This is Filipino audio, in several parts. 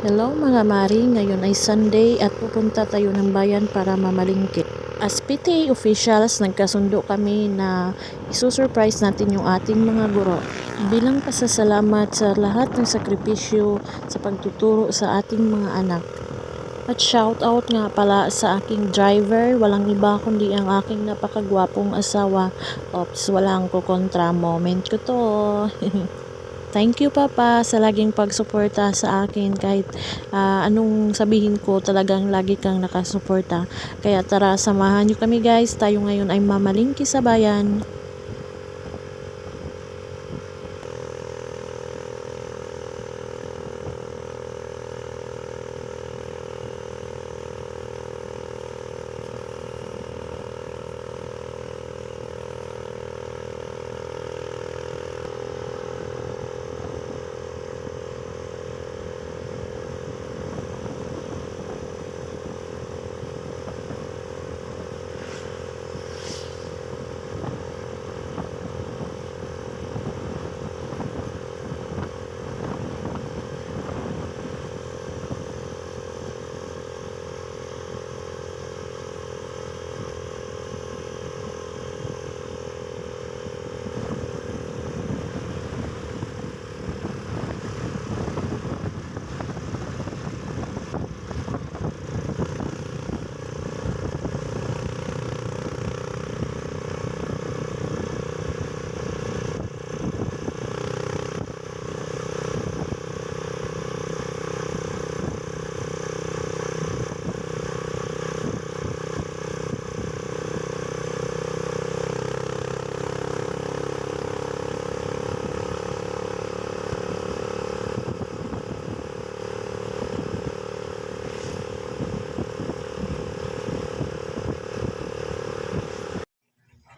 Hello mga mari, ngayon ay Sunday at pupunta tayo ng bayan para mamalingki. As PTA officials, nagkasundo kami na isusurprise natin yung ating mga guro. Bilang pasasalamat sa lahat ng sakripisyo sa pagtuturo sa ating mga anak. At shout out nga pala sa aking driver, walang iba kundi ang aking napakagwapong asawa. Ops, walang kukontra, moment ko to. Thank you Papa sa laging pagsuporta sa akin kahit anong sabihin ko talagang lagi kang nakasuporta. Kaya tara samahan nyo kami guys, tayo ngayon ay mamalingki sa bayan.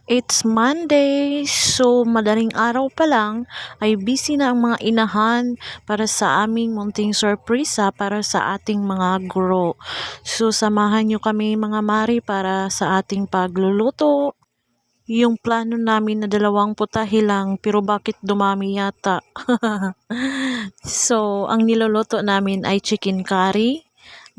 It's Monday, so madaling araw pa lang ay busy na ang mga inahan para sa aming munting sorpresa para sa ating mga guro. So samahan nyo kami mga mari para sa ating pagluluto. Yung plano namin na 2 putahe lang pero bakit dumami yata. So ang niluluto namin ay chicken curry.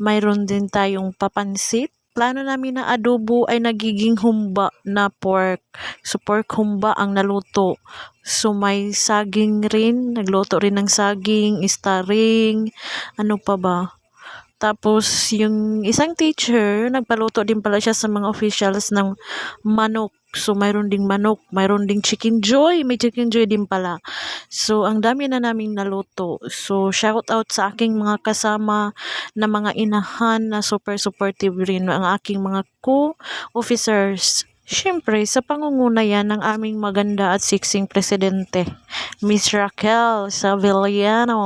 Mayroon din tayong papansit. Plano namin na adobo ay nagiging humba na pork. So pork humba ang naluto. So may saging rin, nagluto rin ng saging, staring, ano pa ba? Tapos yung isang teacher, nagpaluto din pala siya sa mga officials ng manok. So mayroon ding manok, mayroon ding chicken joy, may chicken joy din pala. So ang dami na naming naluto. So shout out sa aking mga kasama na mga inahan na super supportive rin, ang aking mga co-officers. Siyempre, sa pangunguna yan ng aming maganda at siksing presidente, Miss Raquel Savillano.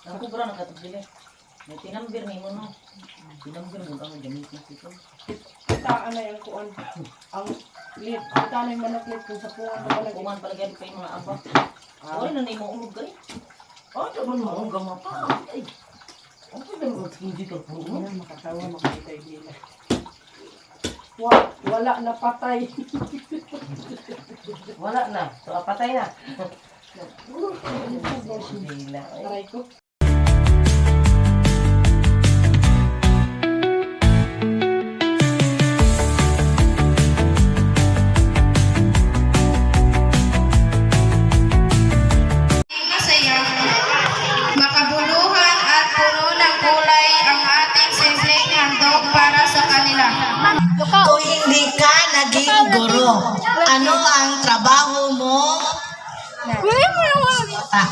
Ako bro nakatubili. May tinambir ni mo no. Tinambir mo kang gamitin dito. Kita na yung kuan. Ang lit. Kita na yung manaklit kung sa puwan na wala. Kuman palagi pa yung mga abak. Oy na ni mo ulog gay. Oh, to man mo ungga mapa. Ay. Ang pwede mo hindi ka po. Yan, makatawa, makita yung nila. Wala na patay. Wala na. So patay na. Aray ko. Masaya, makabuluhan at puno ng kulay ang ating kung hindi ka naging guro? Ano ang trabaho mo?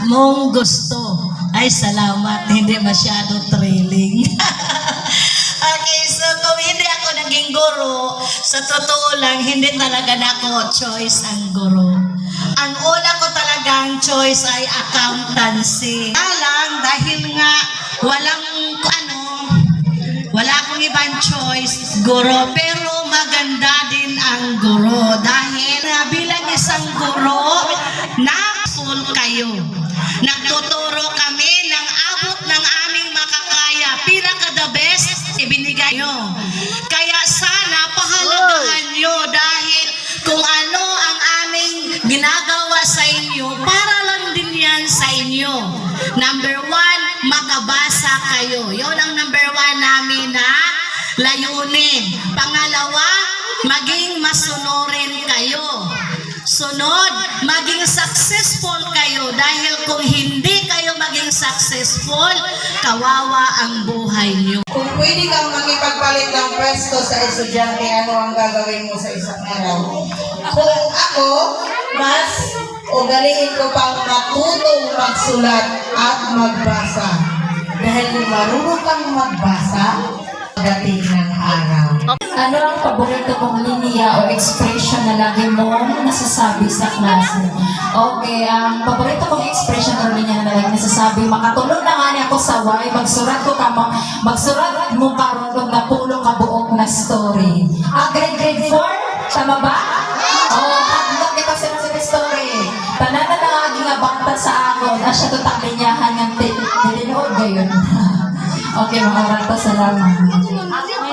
Mong gusto. Ay, salamat. Hindi masyado thrilling. Okay, so kung hindi ako naging guro, sa totoo lang, hindi talaga na ako choice ang guro. Ang una ko talagang choice ay accountancy. Lang, dahil nga wala akong ibang choice, guro. Pero maganda din ang guro. Dahil bilang isang guro, na-full kayo. Nagtuturo kami ng abot ng aming makakaya. Pinaka-the best, ibinigay nyo. Kaya sana pahalagahan nyo dahil kung ano ang aming ginagawa sa inyo, para lang din yan sa inyo. Number 1, makabasa kayo. Yun ang number 1 namin na layunin. Pangalawa, maging masunurin kayo. Sunod, maging successful kayo dahil kung hindi kayo maging successful, kawawa ang buhay niyo. Kung pwede kang makipagpalit ng pwesto sa estudyante, ano ang gagawin mo sa isang araw? Kung ako, mas ugaliin ko pang matutong magsulat at magbasa. Dahil kung marunong kang magbasa, dating ng araw. Ano ang paborito kong linya o expression na lagi mong nasasabi sa klase? Okay, ang paborito kong expression o linya na lagi nasasabi, makatulog na nga niya ako sa way, magsurat mo karunong na pulong kabuok na story. Grade 4? Tama ba? Tatlong kita sa story. Tanan na nangaging abangta sa akon, siya tutang linyahan ng tininood gayon. Okay, mga bata, salamat.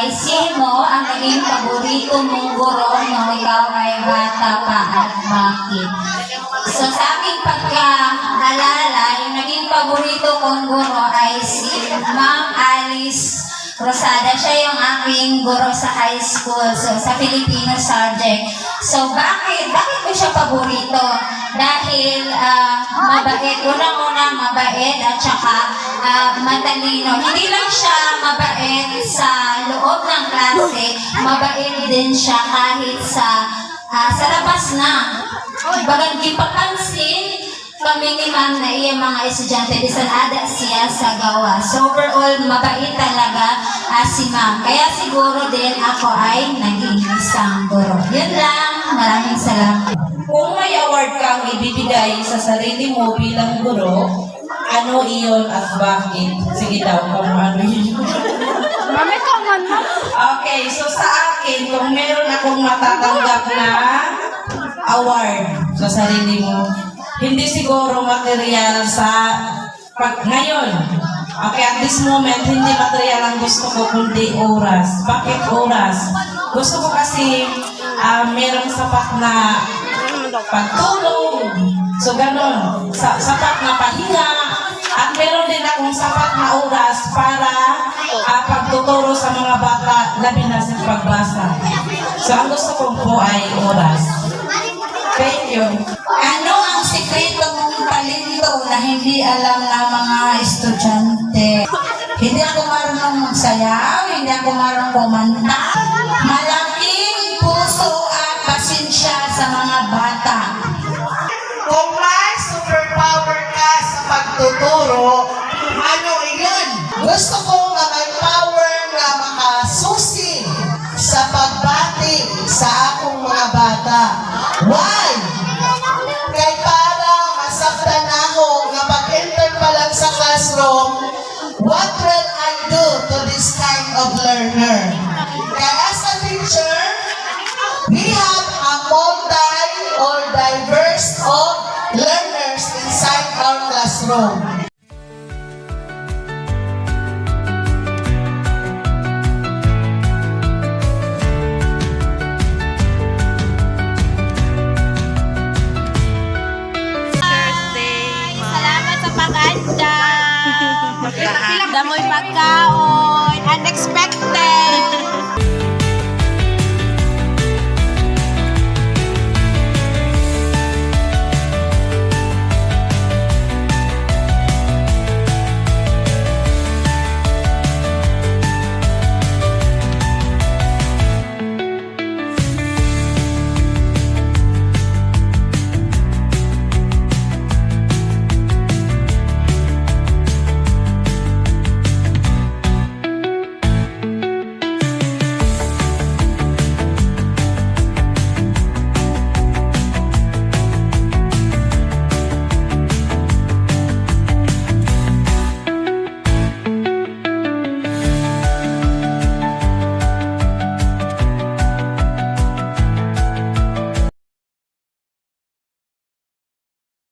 Sino ang naging paborito mong guro nung ikaw ay bata pa at bakit? So sa aking pagkaalala, yung naging paborito kong guro ay si Ma'am Alice Rosada. Siya yung aking guro sa high school, so sa Filipino subject. So bakit ko siya paborito? Dahil mabait, unang-una mabait at saka matalino. Hindi lang siya mabait sa loob ng klase, mabait din siya kahit sa labas na. Bagang gipapansin kami ni ma'am na iya mga estudyante, bisan ada siya sa gawa. So overall, mabait talaga si ma'am. Kaya siguro din ako ay naging isang guro. Yun lang. Maraming salamat. Kung may award kang ibibigay sa sarili mo bilang guro, ano iyon at bakit? Sige daw, kung ano yun. Okay, so sa akin, kung meron akong matatanggap na award sa sarili mo, hindi siguro material sa ngayon. Okay, at this moment, hindi material ang gusto ko, kundi oras. Bakit oras? Gusto ko kasi merong sapat na pagtulong. So, ganon. Sapat na pahinga. At meron din akong sapat na oras para pagtuturo sa mga bata, labi na sa pagbasa. So, ang gusto ko po ay oras. Thank you. Ano ang sikreto mong talento na hindi alam ng mga estudyante? Hindi ako marunong magsayaw, hindi ako marunong kumanta. Malaking puso at pasensya sa mga bata. Kung may superpower ka sa pagtuturo, ano iyon? Gusto ko na may power na makasusi sa pagbati sa akong mga bata. Why? Kaya para masaktan ako na pag-enter pa lang sa classroom, what will I do to this kind of learner? Kaya as a teacher, we have a multi or diverse of learners inside our classroom. Thursday, Salamat sa pag-anda. Damoy pagkaon.